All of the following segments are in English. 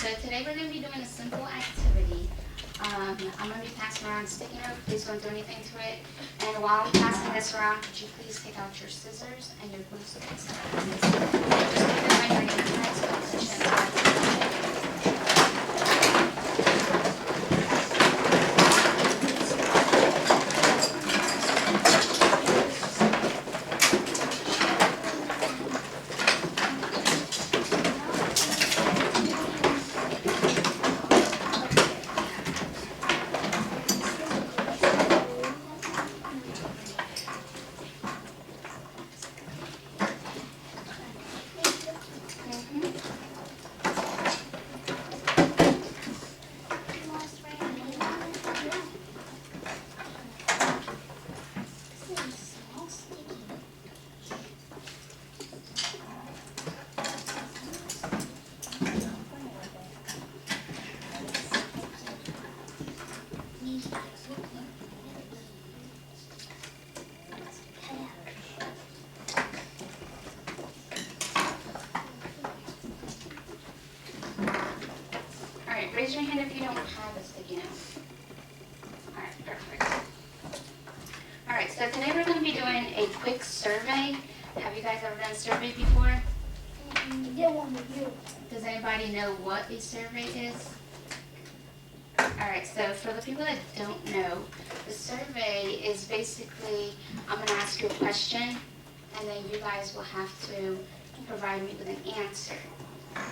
So today we're going to be doing a simple activity. I'm going to be passing around a sticky note. Please don't do anything to it. And while I'm passing this around, could you please take out your scissors and your glue sticks? Just keep in mind you're going to try to position. Raise your hand if you don't have a sticky note. All right, perfect. All right, so today we're going to be doing a quick survey. Have you guys ever done a survey before? Does anybody know what a survey is? All right, so for the people that don't know, the survey is basically, I'm going to ask you a question, and then you guys will have to provide me with an answer.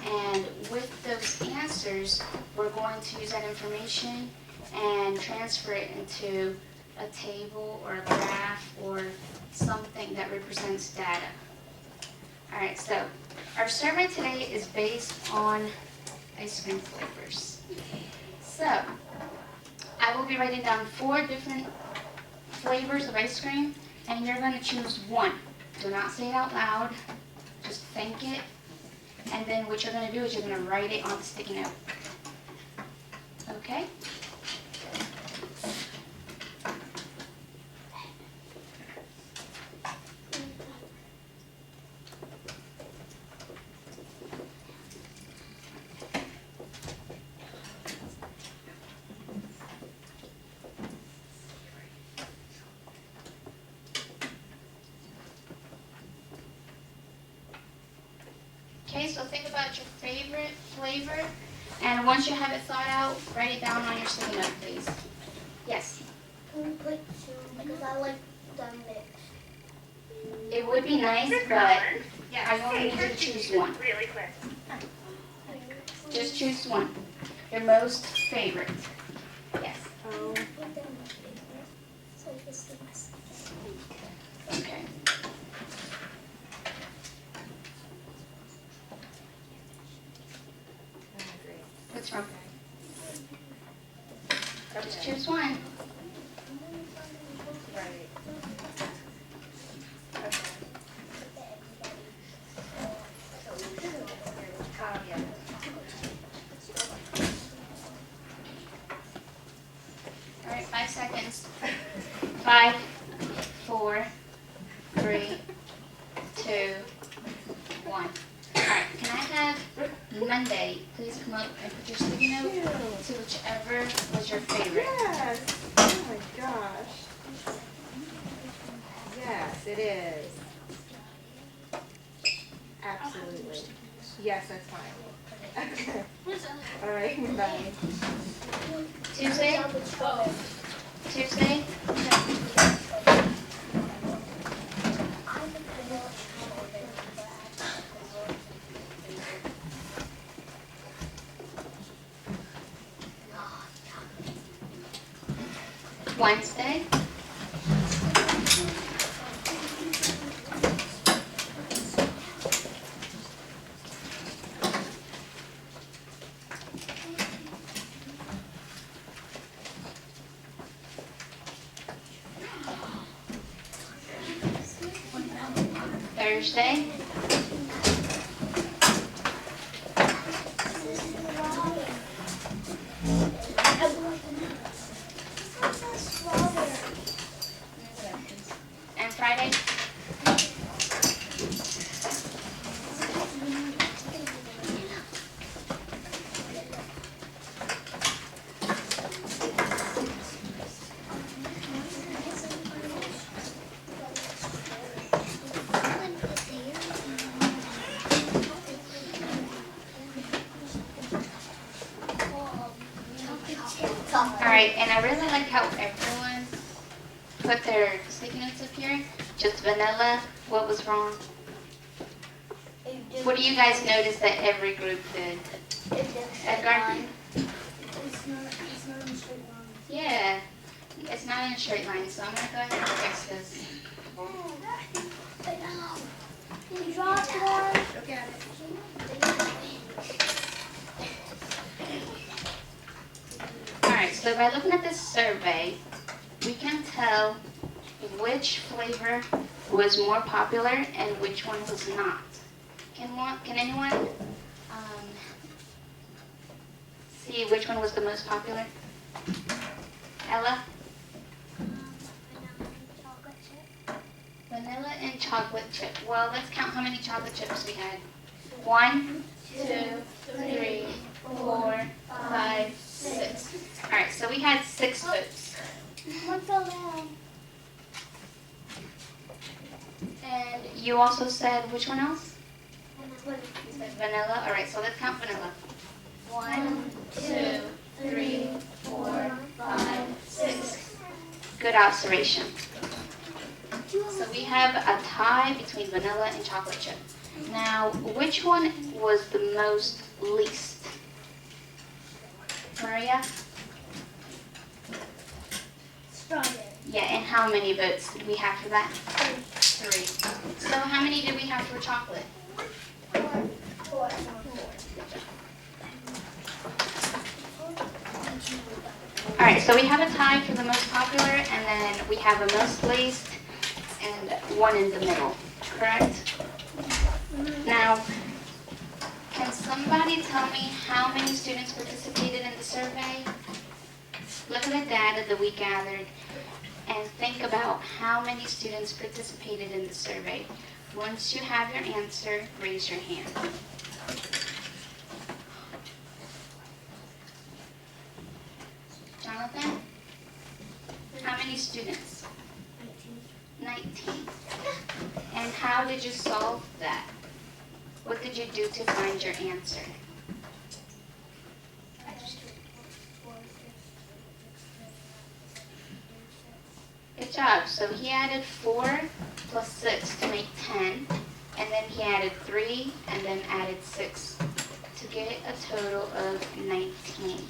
And with those answers, we're going to use that information and transfer it into a table or a graph or something that represents data. All right, so our survey today is based on ice cream flavors. So I will be writing down 4 different flavors of ice cream, and you're going to choose one. Do not say it out loud. Just think it. And then what you're going to do is you're going to write it on the sticky note. Okay? Okay, so think about your favorite flavor, and once you have it thought out, write it down on your sticky note, please. Yes? Can we put 2, because I like the mix. It would be nice, but I only need you to choose one. Really quick. Just choose one. Your most favorite. Yes. So this is my second. Okay. What's wrong? Just choose one. Right. Yeah. All right, 5 seconds. 5, 4, 3, 2, 1. All right, can I have Monday please come up and put your sticky note to whichever was your favorite? Yes. Oh my gosh. Yes, it is. Absolutely. Yes, that's fine. Okay. All right. Bye. Tuesday? Tuesday? Wednesday? Thursday? And Friday? chocolate. All right, and I really like how everyone put their sticky notes up here. Just vanilla. What was wrong? What do you guys notice that every group did? Edgar? It's not in straight line. Yeah, it's not in a straight line, so I'm gonna go ahead and fix this. You dropped one. Look at it. All right, so by looking at this survey, we can tell which flavor was more popular and which one was not. Can anyone see which one was the most popular? Ella? Vanilla and chocolate chip. Well, let's count how many chocolate chips we had. 1, 2, 3, 4, 5, 6. All right, so we had 6 votes. One fell down. And you also said which one else? You said vanilla. All right, so let's count vanilla. 1, 2, 3, 4, 5, 6. Good observation. So we have a tie between vanilla and chocolate chip. Now, which one was the most least? Maria? Strawberry. Yeah, and how many votes did we have for that? 3. So how many did we have for chocolate? 4. All right, so we have a tie for the most popular, and then we have a most least, and one in the middle, correct? Now, can somebody tell me how many students participated in the survey? Look at the data that we gathered and think about how many students participated in the survey. Once you have your answer, raise your hand. Jonathan? How many students? 19. And how did you solve that? What did you do to find your answer? Good job. So he added 4 plus 6 to make 10, and then he added 3 and then added 6 to get a total of 19.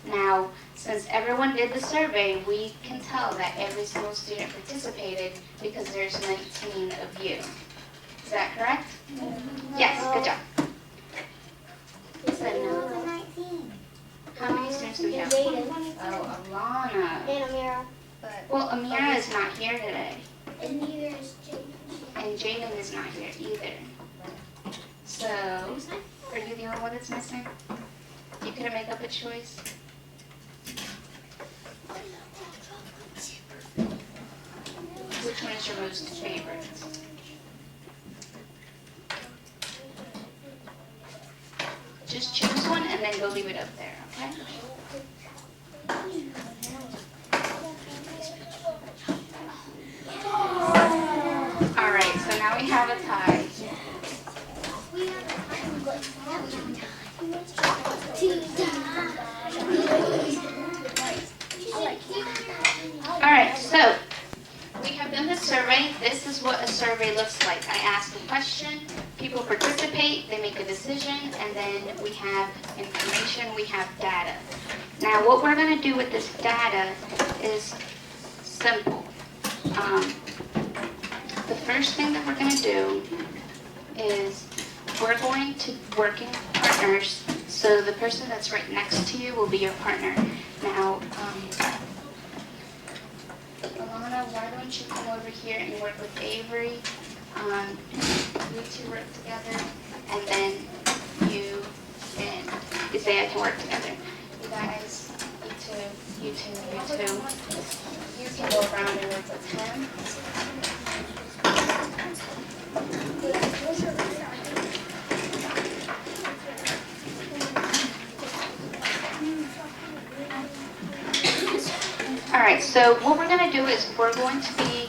Now, since everyone did the survey, we can tell that every single student participated because there's 19 of you. Is that correct? Yes, good job. Who said no? 19. How many students do we have? Jaden. Oh, Alana. And Amira. Well, Amira is not here today, And neither is Jaden. and Jaden is not here either. So, are you the only one that's missing? You couldn't make up a choice? Which one is your most favorite? Just choose one and then go leave it up there, okay? All right, so now we have a tie. All right, so we have done the survey. This is what a survey looks like. I ask a question, people participate, they make a decision, and then we have information, we have data. Now, what we're going to do with this data is simple. The first thing that we're going to do is we're going to work in partners. So the person that's right next to you will be your partner. Now, Alana, why don't you come over here and work with Avery? You two work together, and then you and Isaiah can work together. You guys, you two. You can go around and work with him. All right, so what we're going to do is we're going to be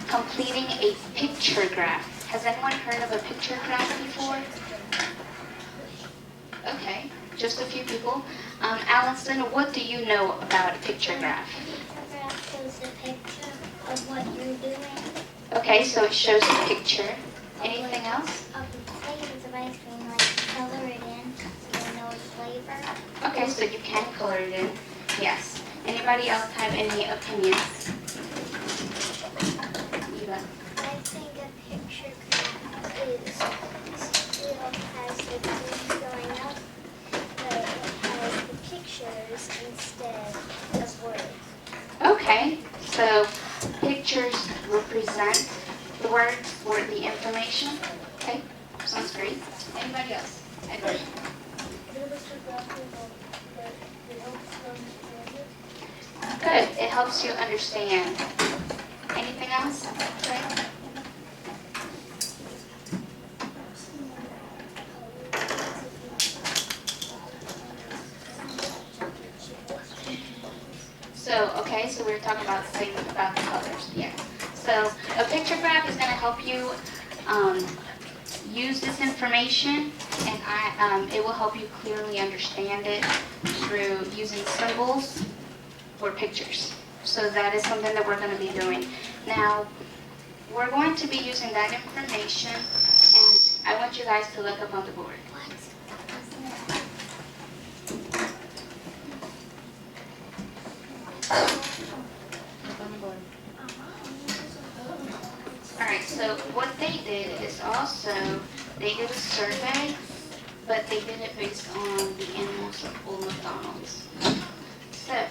completing a picture graph. Has anyone heard of a picture graph before? Okay. just a few people. Allison, what do you know about a picture graph? Photograph shows the picture of what you're doing. Okay, so it shows a picture. Anything else? Of the flavors of ice cream, like color it in so you know the flavor. Okay, so you can color it in. Yes. Anybody else have any opinions? Eva? I think a picture graph is still has the things going up, but it has the pictures instead of words. Okay, so pictures represent the words or the information. Okay, sounds great. Anybody else? Edward? Good, it helps you understand. Anything else? Okay. So we were talking about the same about the colors. Yeah. So a picture graph is going to help you use this information, and it will help you clearly understand it through using symbols or pictures. So that is something that we're going to be doing. Now, we're going to be using that information, and I want you guys to look up on the board. Alright, so what they did is also, they did a survey, but they did it based on the animals of Old McDonald's. So,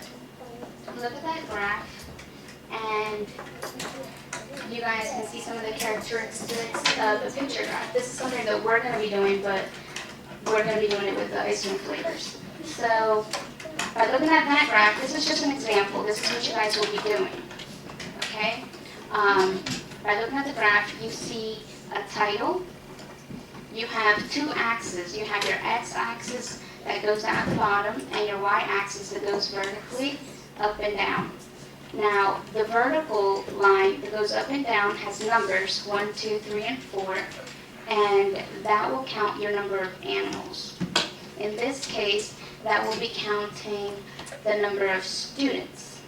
look at that graph, and you guys can see some of the characteristics of a picture graph. This is something that we're going to be doing, but we're going to be doing it with the ice cream flavors. So, by looking at that graph, this is just an example. This is what you guys will be doing. Okay? By looking at the graph, you see a title. You have two axes. You have your x-axis that goes down at the bottom and your y-axis that goes vertically up and down. Now, the vertical line that goes up and down has numbers 1, 2, 3, and 4, and that will count your number of animals. In this case, that will be counting the number of students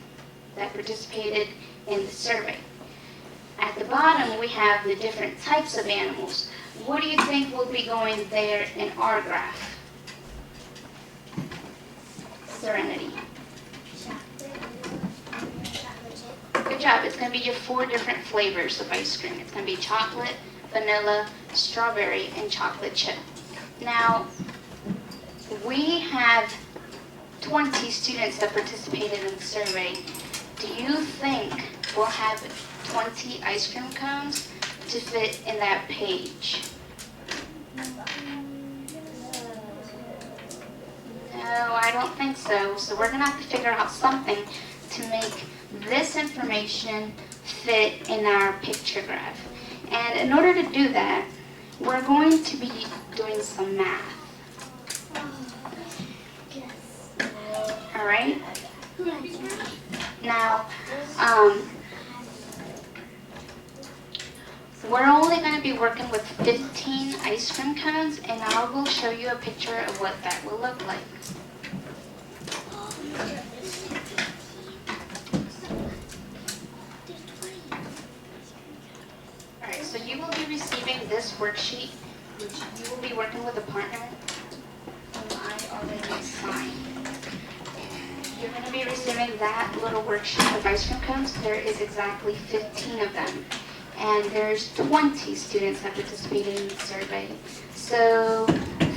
that participated in the survey. At the bottom, we have the different types of animals. What do you think will be going there in our graph? Serenity. Good job. It's going to be your 4 different flavors of ice cream. It's going to be chocolate, vanilla, strawberry, and chocolate chip. Now, we have 20 students that participated in the survey. Do you think we'll have 20 ice cream cones to fit in that page? No, I don't think so. So we're going to have to figure out something to make this information fit in our picture graph. And in order to do that, we're going to be doing some math. All right? Now, we're only going to be working with 15 ice cream cones, and I will show you a picture of what that will look like. All right, so you will be receiving this worksheet, which you will be working with a partner who I already assigned. You're going to be receiving that little worksheet of ice cream cones. There is exactly 15 of them. And there's 20 students that participated in the survey. So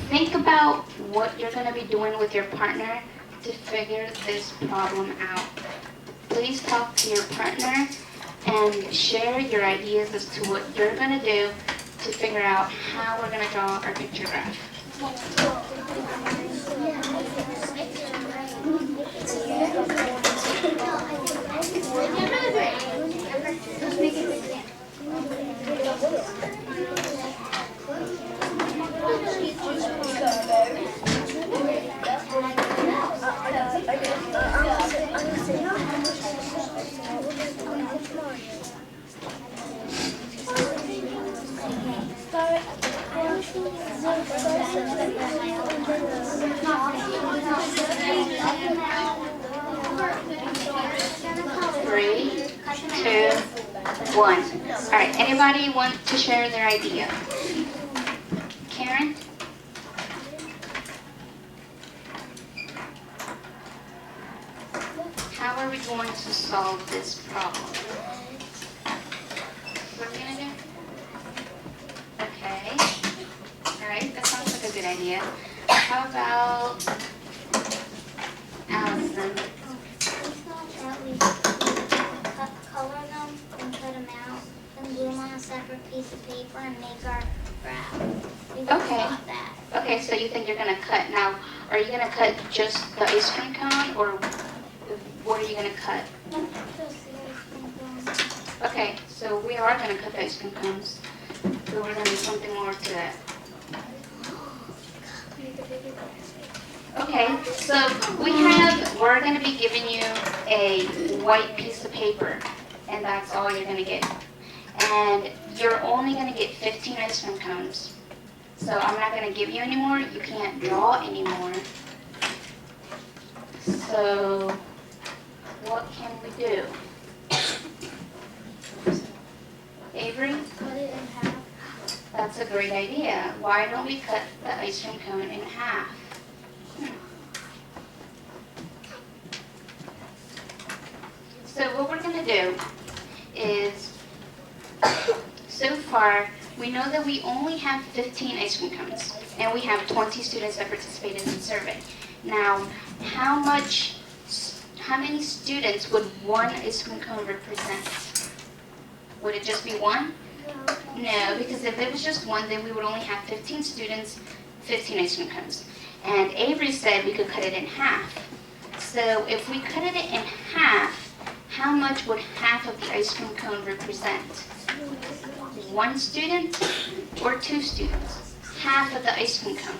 think about what you're going to be doing with your partner to figure this problem out. Please talk to your partner and share your ideas as to what you're going to do to figure out how we're going to draw our picture graph. 2, 1. All right, anybody want to share their idea? Karen? How are we going to solve this problem? What are we going to do? Okay. All right, that sounds like a good idea. How about Allison? Color them and cut them out and glue them on a separate piece of paper and make our graph. We don't Okay. want that. Okay, so you think you're going to cut. Now, are you going to cut just the ice cream cone, or what are you going to cut? Okay, so we are going to cut the ice cream cones. So we're going to do something more to that. Okay, so we're going to be giving you a white piece of paper, and that's all you're going to get. And you're only going to get 15 ice cream cones. So I'm not going to give you any more. You can't draw anymore. So what can we do? Avery? Cut it in half. That's a great idea. Why don't we cut the ice cream cone in half? So what we're going to do is, so far, we know that we only have 15 ice cream cones, and we have 20 students that participated in the survey. Now, how many students would one ice cream cone represent? Would it just be one? No, because if it was just one, then we would only have 15 students, 15 ice cream cones. And Avery said we could cut it in half. So if we cut it in half, how much would half of the ice cream cone represent? One student or 2 students? Half of the ice cream cone.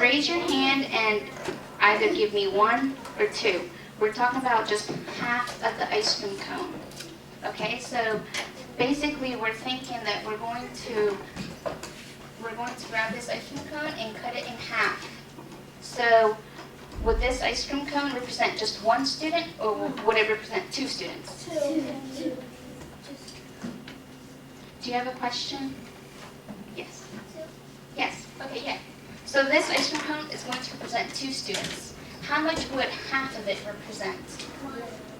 Raise your hand and either give me 1 or 2. We're talking about just half of the ice cream cone. Okay, so basically we're thinking that we're going to grab this ice cream cone and cut it in half. So would this ice cream cone represent just 1 student, or would it represent 2 students? 2. Do you have a question? Yes. Yes. Okay, yeah. So this ice cream cone is going to represent 2 students. How much would half of it represent?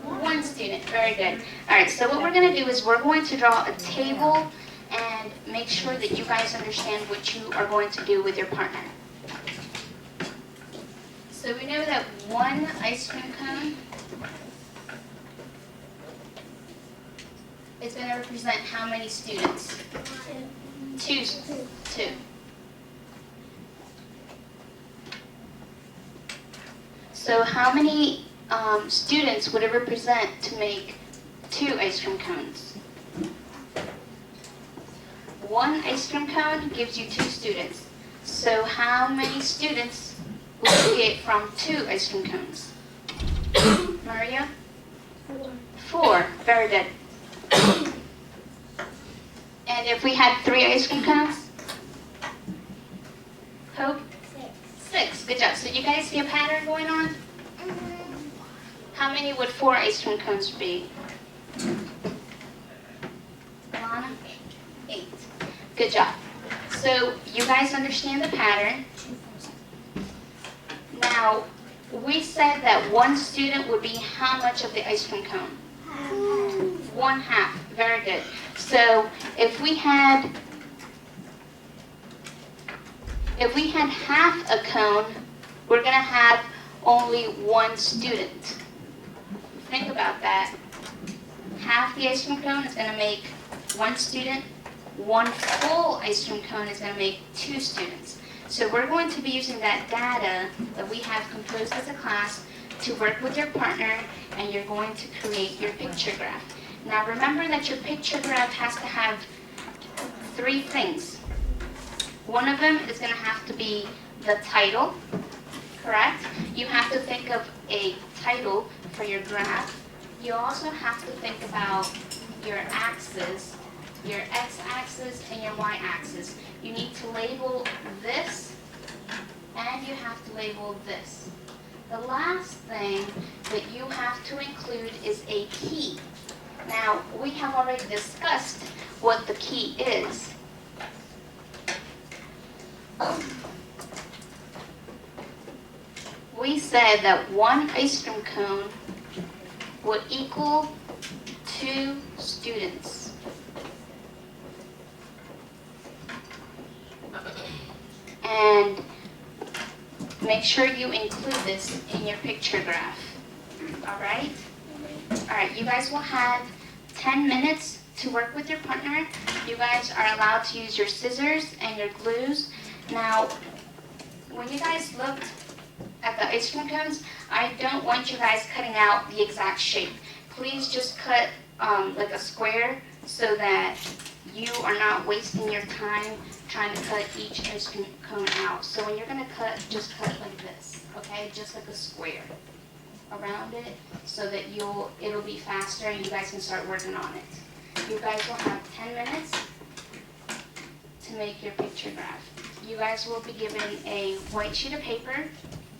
1 student. Very good. All right, so what we're going to do is we're going to draw a table and make sure that you guys understand what you are going to do with your partner. So we know that 1 ice cream cone is going to represent how many students? 2. So how many students would it represent to make 2 ice cream cones? 1 ice cream cone gives you 2 students. So how many students would you get from 2 ice cream cones? Maria? 4. Very good. And if we had 3 ice cream cones? Hope? 6. Good job. So you guys see a pattern going on? How many would 4 ice cream cones be? Lana? 8. Good job. So you guys understand the pattern. Now, we said that 1 student would be how much of the ice cream cone? 1/2. Very good. So if we had half a cone, we're going to have only 1 student. Think about that. Half the ice cream cone is going to make 1 student. 1 full ice cream cone is going to make 2 students. So we're going to be using that data that we have composed as a class to work with your partner, and you're going to create your picture graph. Now remember that your picture graph has to have 3 things. One of them is going to have to be the title, correct? You have to think of a title for your graph. You also have to think about your axis, your x-axis and your y-axis. You need to label this, and you have to label this. The last thing that you have to include is a key. Now, we have already discussed what the key is. We said that one ice cream cone would equal 2 students. And make sure you include this in your picture graph. All right? All right, you guys will have 10 minutes to work with your partner. You guys are allowed to use your scissors and your glues. Now, when you guys looked at the ice cream cones, I don't want you guys cutting out the exact shape. Please just cut like a square so that you are not wasting your time trying to cut each ice cream cone out. So when you're gonna cut, just cut like this, okay? Just like a square around it so that it'll be faster and you guys can start working on it. You guys will have 10 minutes to make your picture graph. You guys will be given a white sheet of paper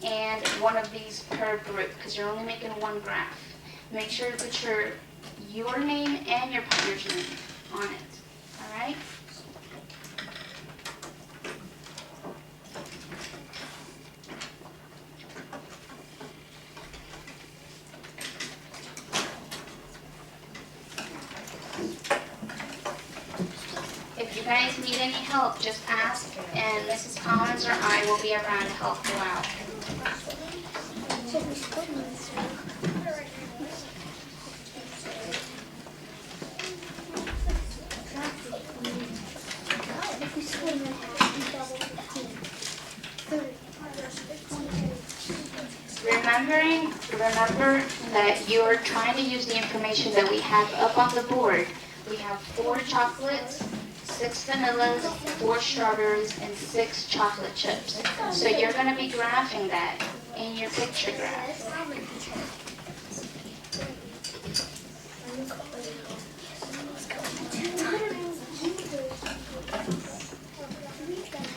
and one of these per group because you're only making one graph. Make sure to put your name and your partner's name on it, all right? If you guys need any help, just ask, and Mrs. Collins or I will be around to help you out. Remember that you're trying to use the information that we have up on the board. We have 4 chocolates, 6 vanillas, 4 strawberries, and 6 chocolate chips. So you're going to be graphing that in your picture graph.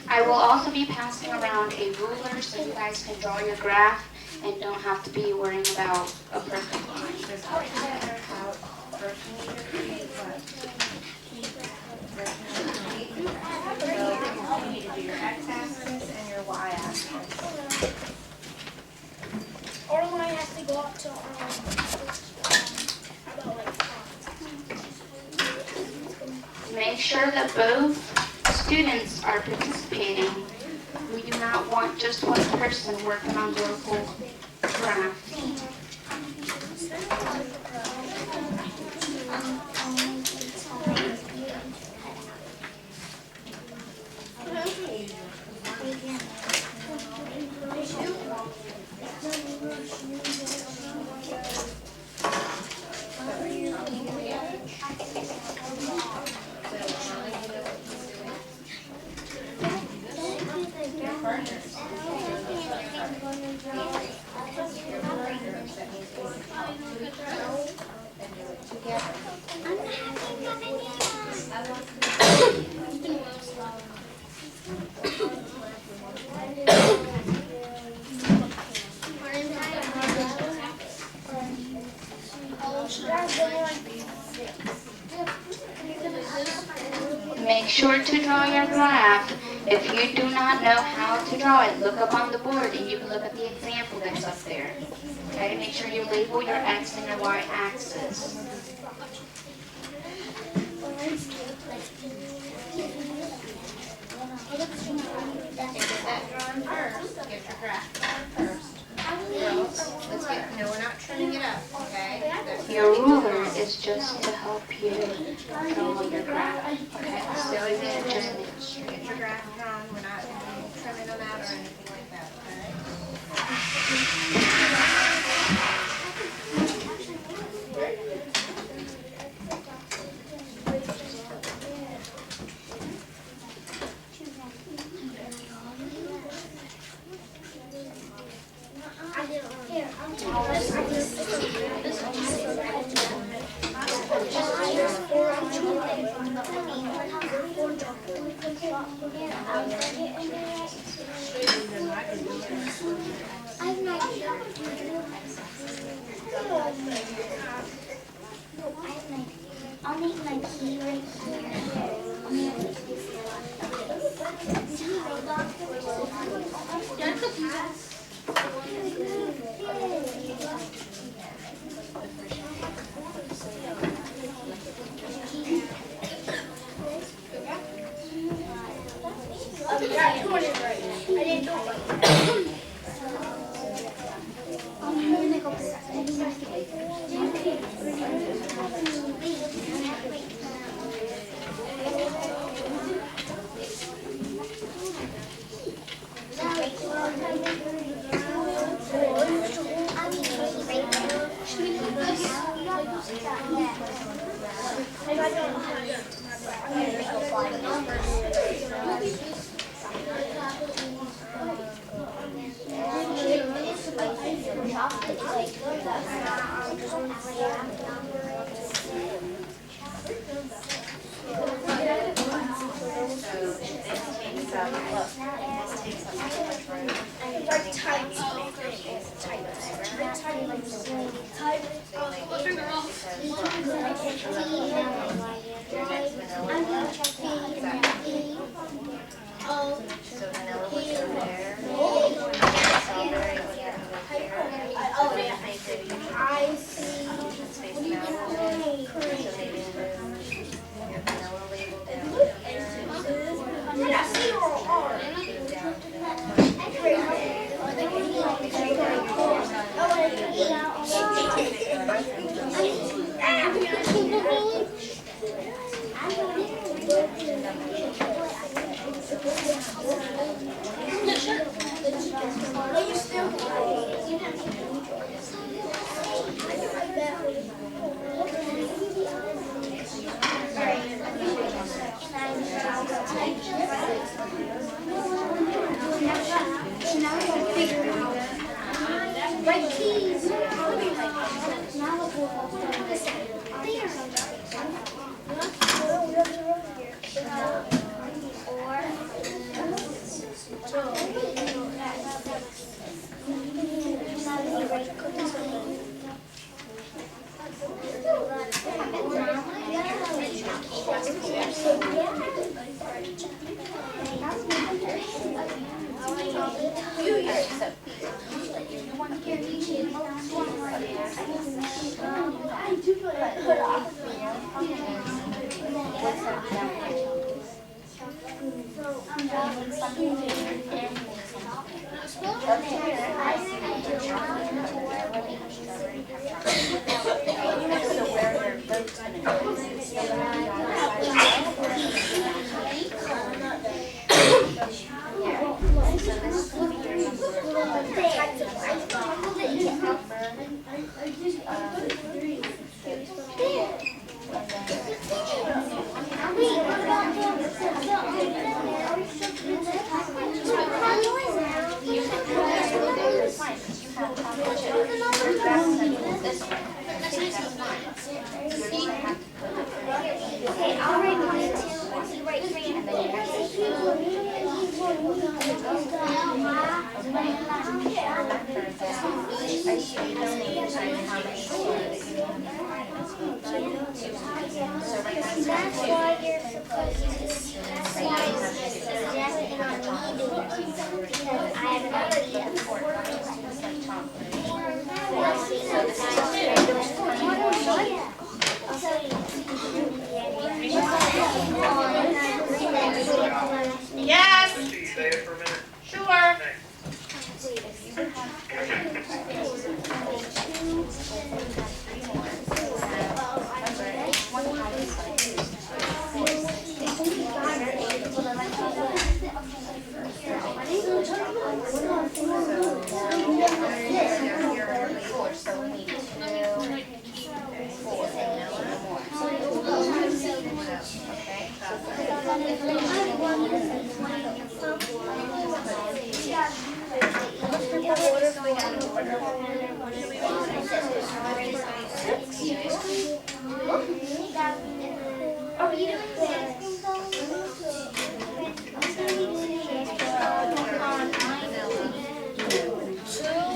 I will also be passing around a ruler so you guys can draw your graph and don't have to be worrying about a perfect line. You need to do your x-axis and your y-axis. Or mine has to go up to about like Make sure that both students are participating. We do not want just one person working on the whole graph. Make sure to draw your graph. If you do not know how to draw it, look up on the board and you can look at the example that's up there. Okay, make sure you label your X and your Y axis. Get that drawn first. Get your graph drawn first. Girls, let's get, no, we're not trimming it up, okay? Your ruler is just to help you draw your graph. Okay, so it is just Get your graph drawn. We're not trimming them out or anything like that, okay? I'm not sure. I'll make my key right here. I'll make it I didn't know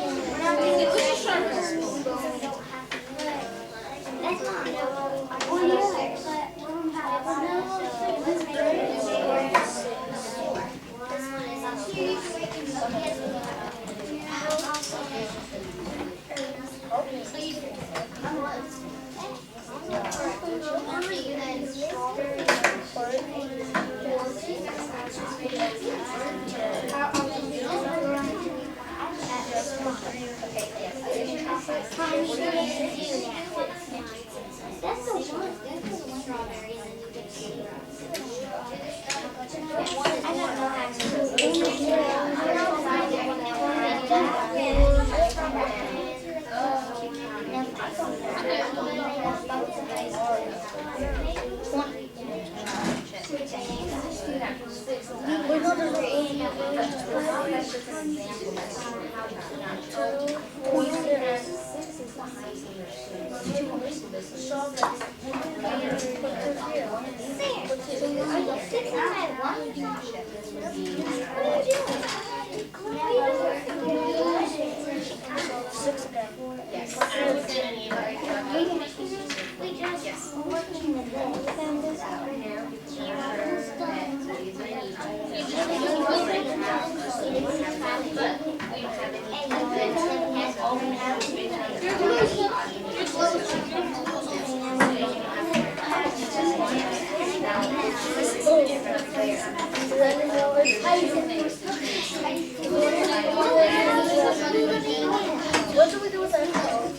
What do we do with our phone?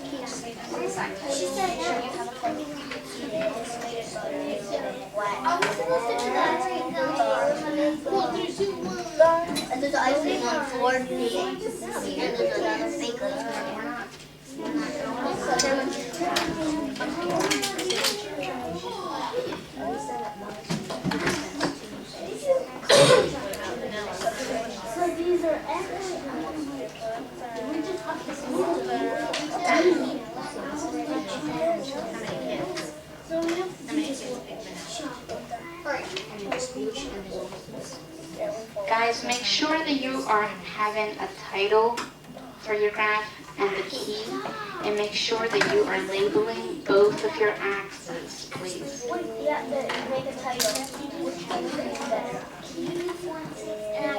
She said no. Are we supposed to do that? And there's icing on 4D. And there's another fake So these are we just have to Guys, make sure that you are having a title for your graph and the key, and make sure that you are labeling both of your axes, please. Wait, you have to make a title. Which one is better? And I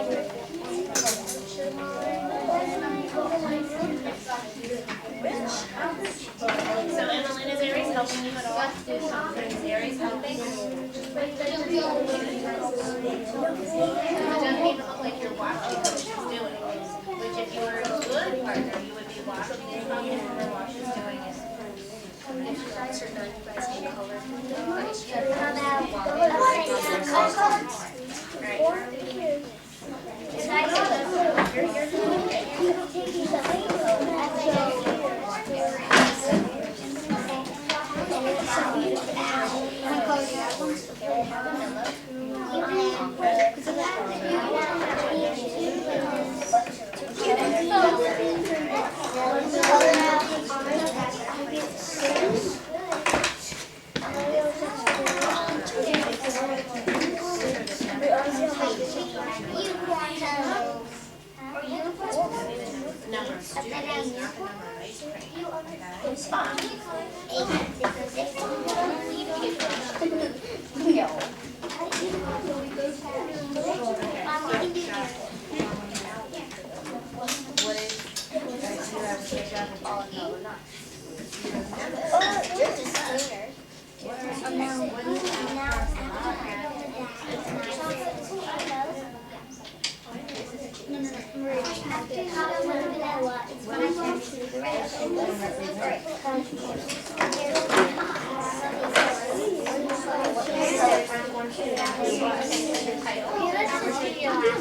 So Emmeline, is Aries helping you at all? Is Aries helping? It doesn't need to look like you're watching what she's doing. Which if you were a good partner, you would be watching and talking what what she's doing. How Number of students, not the number of ice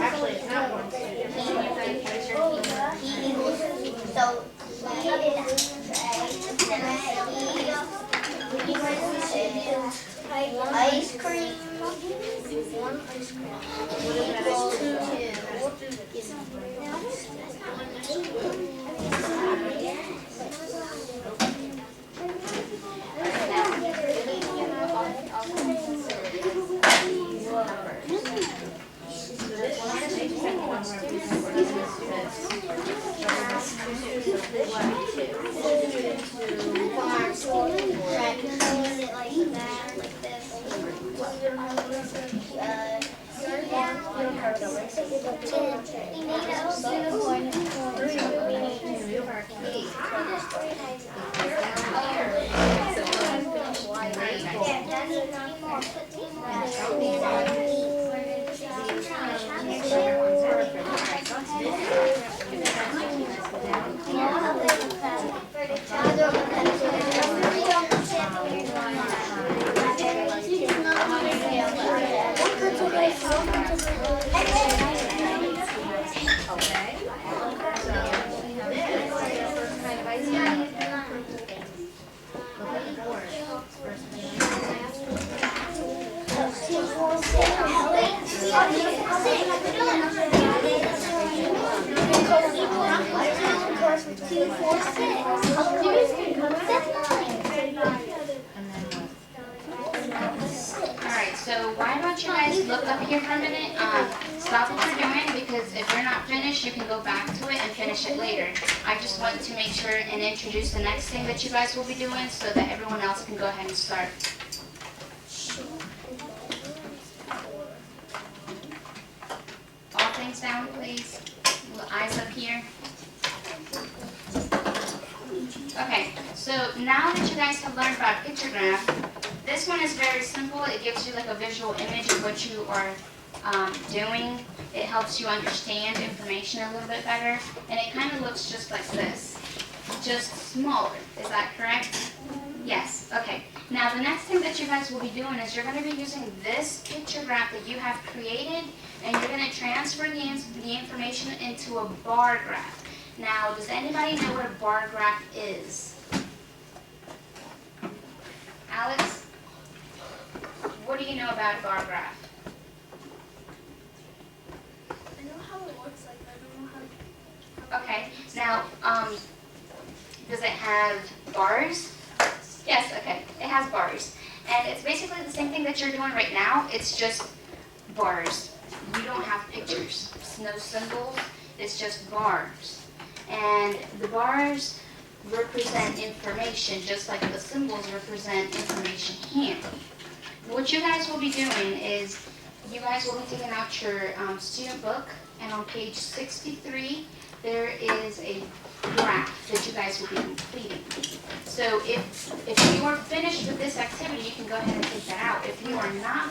Actually, it's not one. ice cream. One ice cream. Okay. 2, 4, 6. And then what? Alright, so why don't you guys look up here for a minute? Stop what you're doing, because if you're not finished, you can go back to it and finish it later. I just want to make sure and introduce the next thing that you guys will be doing so that everyone else can go ahead and start. All things down, please. Little eyes up here. Okay, so now that you guys have learned about pictograph, this one is very simple. It gives you like a visual image of what you are doing. It helps you understand information a little bit better, and it kind of looks just like this, just smaller. Is that correct? Yes, okay. Now the next thing that you guys will be doing is you're going to be using this pictograph that you have created, and you're going to transfer the information into a bar graph. Now, does anybody know what a bar graph is? Alex, what do you know about a bar graph? I know how it looks like, I don't know how. Okay, now, does it have bars? Yes, okay, it has bars. And it's basically the same thing that you're doing right now, it's just bars. You don't have pictures, it's no symbols, it's just bars. And the bars represent information, just like the symbols represent information here. What you guys will be doing is, you guys will be taking out your student book, and on page 63, there is a graph that you guys will be completing. So if you are finished with this activity, you can go ahead and take that out. If you are not